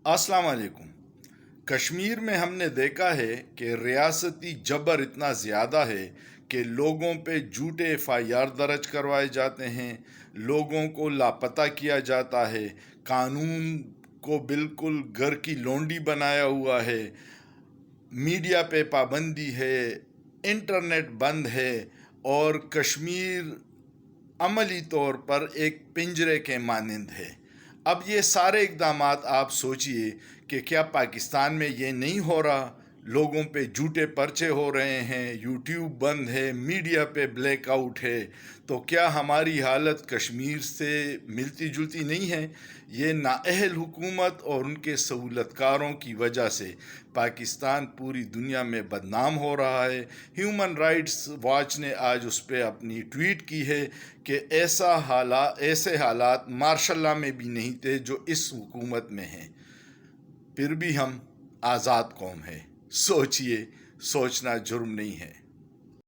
अस्सलाम वालेकुम। कश्मीर में हमने देखा है कि रियासती जबर इतना ज़्यादा है कि लोगों पे झूठे एफआईआर दर्ज करवाए जाते हैं, लोगों को लापता किया जाता है, कानून को बिल्कुल घर की लोंडी बनाया हुआ है, मीडिया पे पाबंदी है, इंटरनेट बंद है और कश्मीर अमली तौर पर एक पिंजरे के मानंद है। अब ये सारे इक़दामात आप सोचिए कि क्या पाकिस्तान में ये नहीं हो रहा। लोगों पे झूठे पर्चे हो रहे हैं, यूट्यूब बंद है, मीडिया पे ब्लैकआउट है, तो क्या हमारी हालत कश्मीर से मिलती जुलती नहीं है? ये नाअहल हुकूमत और उनके सहूलतकारों की वजह से पाकिस्तान पूरी दुनिया में बदनाम हो रहा है। ह्यूमन राइट्स वॉच ने आज उस पर अपनी ट्वीट की है कि ऐसे हालात मार्शल लॉ में भी नहीं थे जो इस हुकूमत में हैं, फिर भी हम आज़ाद कौम है। सोचिए, सोचना जुर्म नहीं है।